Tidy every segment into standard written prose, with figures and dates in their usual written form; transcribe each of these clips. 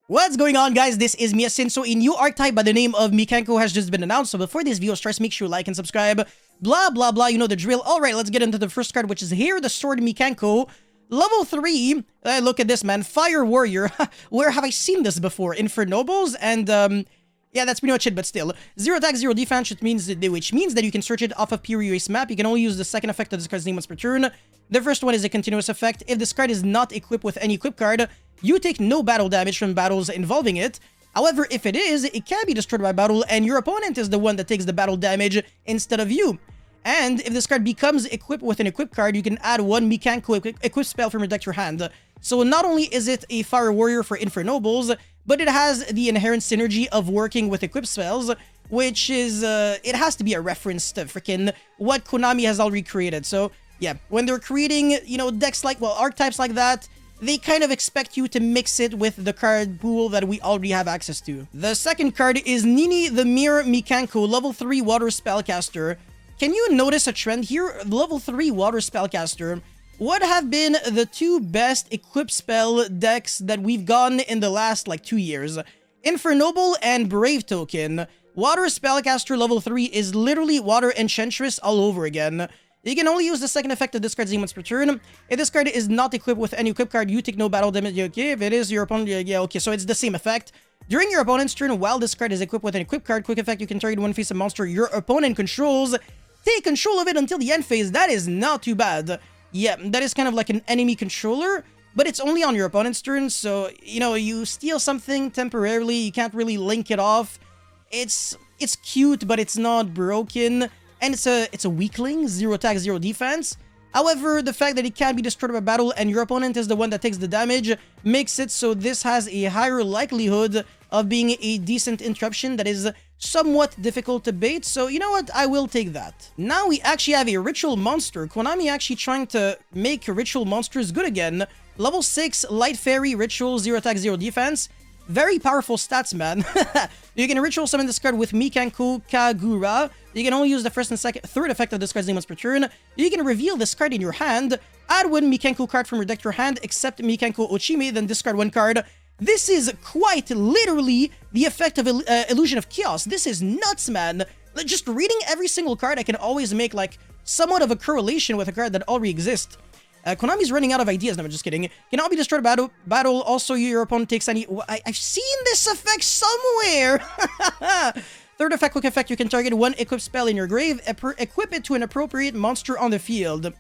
What's going on, guys? This is Miasin. So a new archetype by the name of Mikanko has just been announced. So before this video starts, make sure you like and subscribe. Blah, blah, blah. You know the drill. Alright, let's get into the first card, which is here, the Sword Mikanko. Level 3. Look at this, man. Fire Warrior. Where have I seen this before? In Nobles and, yeah, that's pretty much it, but still. 0 attack, 0 defense, which means that you can search it off of pure erase map. You can only use the second effect of this card's name once per turn. The first one is a continuous effect. If this card is not equipped with any equip card, you take no battle damage from battles involving it. However, if it is, it can be destroyed by battle, and your opponent is the one that takes the battle damage instead of you. And if this card becomes equipped with an equip card, you can add one Mikanko equip spell from your deck to your hand. So not only is it a Fire Warrior for Nobles, but it has the inherent synergy of working with equip spells, which is, it has to be a reference to freaking what Konami has already created. So yeah, when they're creating, you know, decks like, well, archetypes like that, they kind of expect you to mix it with the card pool that we already have access to. The second card is Nini, the Mirror Mikanko, level 3 Water Spellcaster. Can you notice a trend here? Level 3 Water Spellcaster. What have been the two best equip spell decks that we've gotten in the last, like, 2 years? Infernoble and Brave Token. Water Spellcaster level 3 is literally Water Enchantress all over again. You can only use the second effect of this card's name once per turn. If this card is not equipped with any equip card, you take no battle damage. Okay, if it is, your opponent... Yeah, okay, so it's the same effect. During your opponent's turn, while this card is equipped with an equip card, quick effect, you can target one face of monster your opponent controls. Take control of it until the end phase. That is not too bad. Yeah, that is kind of like an enemy controller, but it's only on your opponent's turn, so, you know, you steal something temporarily, you can't really link it off. It's cute, but it's not broken. And it's a weakling, 0 attack, 0 defense. However, the fact that it can be destroyed by battle and your opponent is the one that takes the damage makes it so this has a higher likelihood of being a decent interruption that is somewhat difficult to bait. So, you know what? I will take that. Now we actually have a Ritual Monster. Konami actually trying to make Ritual Monsters good again. Level 6, Light Fairy, Ritual, 0 attack, 0 defense. Very powerful stats, man. You can ritual summon this card with Mikanko Kagura. You can only use the first and third effect of this card's name once per turn. You can reveal this card in your hand. Add one Mikanko card from your deck to your hand, except Mikanko Ochime, then discard one card. This is quite literally the effect of Illusion of Chaos. This is nuts, man. Just reading every single card, I can always make, like, somewhat of a correlation with a card that already exists. Konami's running out of ideas. No, I'm just kidding. Cannot be destroyed by battle. Also, your opponent takes any... I've seen this effect somewhere! Third effect, quick effect. You can target one equip spell in your grave. Equip it to an appropriate monster on the field.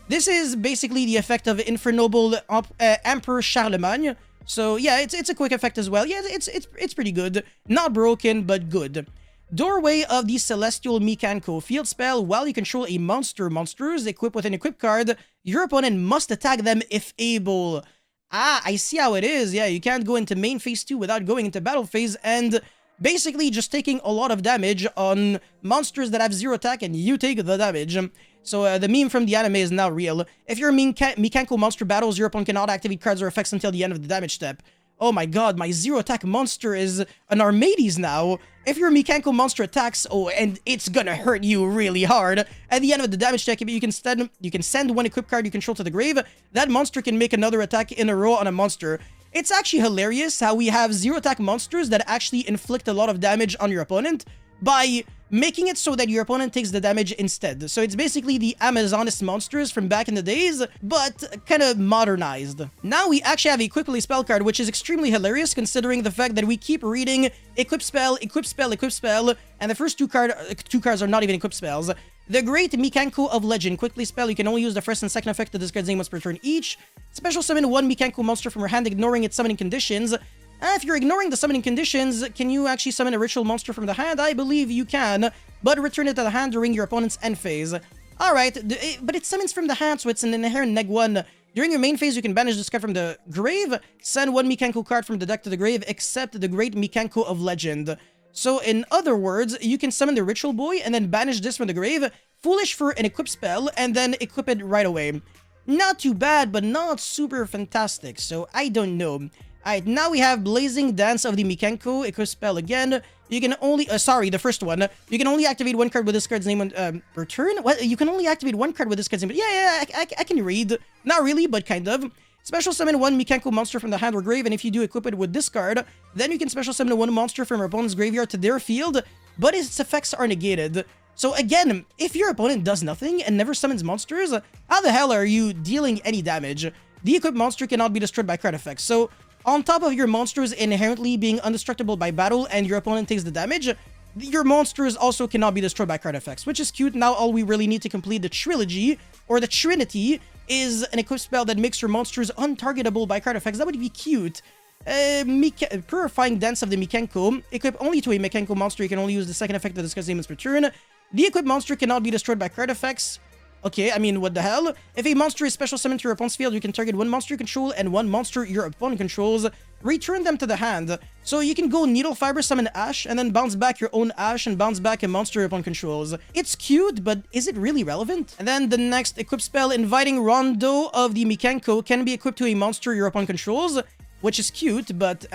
This is basically the effect of Infernoble Emperor Charlemagne. So, yeah, it's a quick effect as well. Yeah, it's pretty good. Not broken, but good. Doorway of the Celestial Mikanko. Field spell. While you control a monsters equipped with an equip card, your opponent must attack them if able. Ah, I see how it is. Yeah, you can't go into main phase 2 without going into battle phase and basically just taking a lot of damage on monsters that have 0 attack and you take the damage. So the meme from the anime is now real. If you're Mikanko monster battles, your opponent cannot activate cards or effects until the end of the damage step. Oh my god, my 0 attack monster is an Armades now. If your Mikanko monster attacks, oh, and it's gonna hurt you really hard. At the end of the damage check, you can send one equip card you control to the grave. That monster can make another attack in a row on a monster. It's actually hilarious how we have 0 attack monsters that actually inflict a lot of damage on your opponent by making it so that your opponent takes the damage instead. So it's basically the Amazonist monsters from back in the days, but kind of modernized. Now we actually have a Equiply spell card, which is extremely hilarious considering the fact that we keep reading equip spell, equip spell, equip spell, and the first two cards are not even equip spells. The Great Mikanko of Legend. Quickly spell, you can only use the first and second effect of this card's name once per turn each. Special summon one Mikanko monster from your hand, ignoring its summoning conditions. If you're ignoring the summoning conditions, can you actually summon a ritual monster from the hand? I believe you can, but return it to the hand during your opponent's end phase. Alright, but it summons from the hand, so it's an inherent neg-1. During your main phase, you can banish this card from the grave, send one Mikanko card from the deck to the grave, except the Great Mikanko of Legend. So, in other words, you can summon the Ritual Boy, and then banish this from the grave, foolish for an equip spell, and then equip it right away. Not too bad, but not super fantastic, so I don't know. Alright, now we have Blazing Dance of the Mikanko, equip spell again. You can only, sorry, the first one. You can only activate one card with this card's name on, per turn? What? You can only activate one card with this card's name. Yeah, I can read. Not really, but kind of. Special summon one Mikanko monster from the hand or grave, and if you do equip it with this card, then you can special summon one monster from your opponent's graveyard to their field, but its effects are negated. So again, if your opponent does nothing and never summons monsters, how the hell are you dealing any damage? The equipped monster cannot be destroyed by card effects. So on top of your monsters inherently being indestructible by battle and your opponent takes the damage, your monsters also cannot be destroyed by card effects, which is cute. Now all we really need to complete the trilogy, or the trinity, is an equipped spell that makes your monsters untargetable by card effects. That would be cute. Purifying Dance of the Mikanko. Equip only to a Mikanko monster. You can only use the second effect of the discard demons per turn. The equipped monster cannot be destroyed by card effects. Okay, I mean, what the hell? If a monster is special summoned to your opponent's field, you can target one monster you control and one monster your opponent controls. Return them to the hand. So you can go Needle Fiber Summon Ash, and then bounce back your own Ash and bounce back a monster your opponent controls. It's cute, but is it really relevant? And then the next equip spell, Inviting Rondo of the Mikanko, can be equipped to a monster your opponent controls, which is cute, but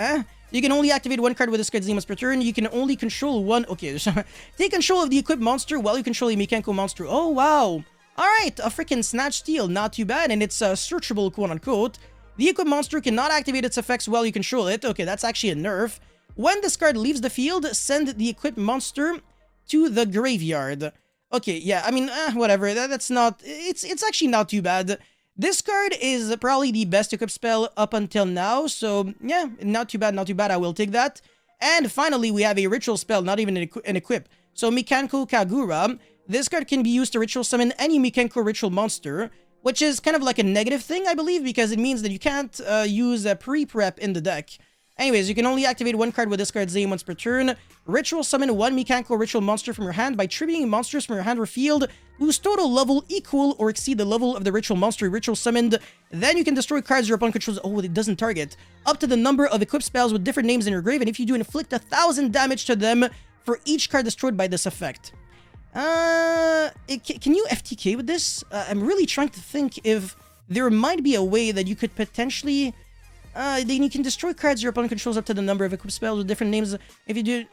You can only activate one card with this card's demons per turn. You can only control one... Okay, take control of the equipped monster while you control a Mikanko monster. Oh, wow. Alright, a freaking Snatch Steal, not too bad, and it's searchable, quote-unquote. The equipped monster cannot activate its effects while you control it. Okay, that's actually a nerf. When this card leaves the field, send the equipped monster to the graveyard. Okay, yeah, I mean, whatever, that's not... It's actually not too bad. This card is probably the best equipped spell up until now, so yeah, not too bad, I will take that. And finally, we have a ritual spell, not even an equip. So Mikanko Kagura. This card can be used to ritual summon any Mikanko ritual monster, which is kind of like a negative thing, I believe, because it means that you can't use a pre-prep in the deck. Anyways, you can only activate one card with this card's name once per turn. Ritual summon one Mikanko ritual monster from your hand by tributing monsters from your hand or field whose total level equal or exceed the level of the ritual monster ritual summoned. Then you can destroy cards your opponent controls. Oh, it doesn't target. Up to the number of equipped spells with different names in your grave, and if you do, inflict 1,000 damage to them for each card destroyed by this effect. Can you FTK with this? I'm really trying to think if there might be a way that you could potentially... then you can destroy cards your opponent controls up to the number of equipped spells with different names. If you do...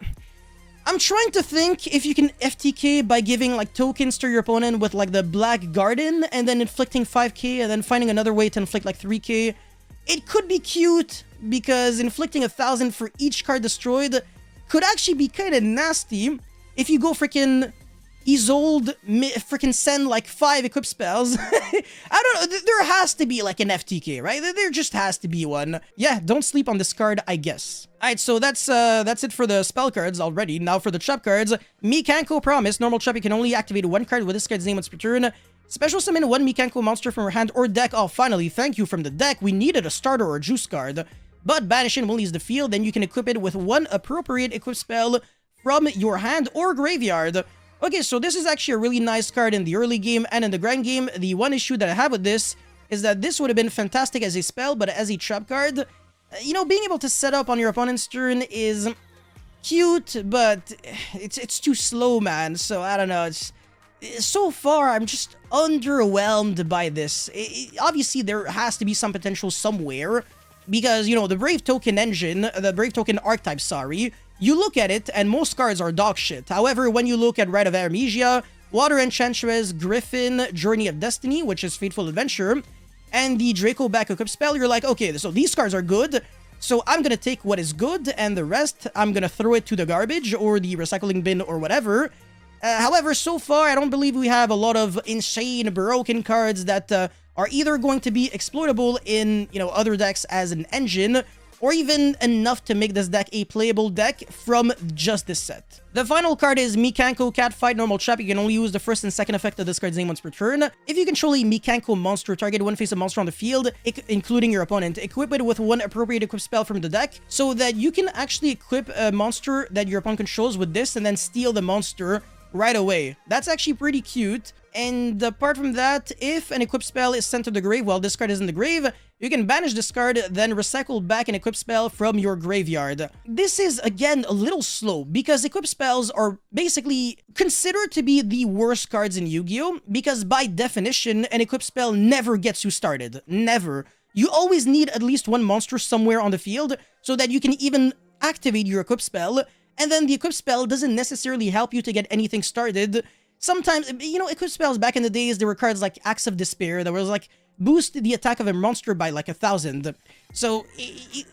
I'm trying to think if you can FTK by giving, like, tokens to your opponent with, like, the Black Garden, and then inflicting 5k, and then finding another way to inflict, like, 3k. It could be cute, because inflicting 1,000 for each card destroyed could actually be kind of nasty if you go freaking... Isolde, freaking send like 5 equip spells. I don't know, there has to be like an FTK, right? There just has to be one. Yeah, don't sleep on this card, I guess. Alright, so that's it for the spell cards already. Now for the trap cards, Mikanko Promise. Normal trap, you can only activate one card with this card's name once per turn. Special summon one Mikanko monster from your hand or deck. Oh, finally, thank you from the deck. We needed a starter or a juice card. But banish it when leaves the field, then you can equip it with one appropriate equip spell from your hand or graveyard. Okay, so this is actually a really nice card in the early game and in the grand game. The one issue that I have with this is that this would have been fantastic as a spell, but as a trap card, you know, being able to set up on your opponent's turn is cute, but it's too slow, man. So I don't know. So far, I'm just underwhelmed by this. Obviously, there has to be some potential somewhere because, you know, the Brave Token engine, the Brave Token archetype, sorry, you look at it, and most cards are dog shit. However, when you look at Rite of Amnesia, Water Enchantress, Griffin, Journey of Destiny, which is Fateful Adventure, and the Draco back equip spell, you're like, okay, so these cards are good, so I'm gonna take what is good, and the rest, I'm gonna throw it to the garbage, or the recycling bin, or whatever. However, so far, I don't believe we have a lot of insane, broken cards that are either going to be exploitable in, you know, other decks as an engine, or even enough to make this deck a playable deck from just this set. The final card is Mikanko Catfight Normal Trap. You can only use the first and second effect of this card's name once per turn. If you control a Mikanko monster, target one face-up monster on the field, including your opponent. Equip it with one appropriate equip spell from the deck, so that you can actually equip a monster that your opponent controls with this, and then steal the monster right away. That's actually pretty cute. And apart from that, if an equip spell is sent to the grave while this card is in the grave, you can banish this card, then recycle back an equip spell from your graveyard. This is, again, a little slow, because equip spells are basically considered to be the worst cards in Yu-Gi-Oh! Because by definition, an equip spell never gets you started. Never. You always need at least one monster somewhere on the field, so that you can even activate your equip spell, and then the equip spell doesn't necessarily help you to get anything started. sometimes, you know, equip spells back in the days, there were cards like Axe of Despair that was like boost the attack of a monster by like 1,000. So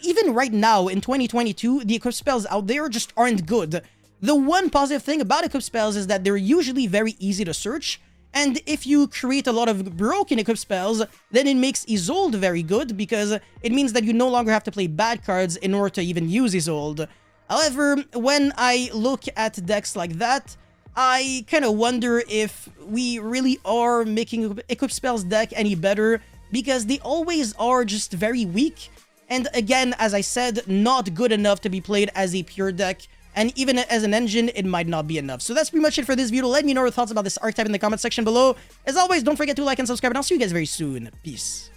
even right now in 2022, the equip spells out there just aren't good. The one positive thing about equip spells is that they're usually very easy to search, and if you create a lot of broken equip spells, then it makes Isolde very good, because it means that you no longer have to play bad cards in order to even use Isolde. However, when I look at decks like that, I kind of wonder if we really are making equip spells deck any better, because they always are just very weak, and again, as I said, not good enough to be played as a pure deck. And even as an engine, it might not be enough. So that's pretty much it for this video. Let me know your thoughts about this archetype in the comment section below. As always, don't forget to like and subscribe, and I'll see you guys very soon. Peace.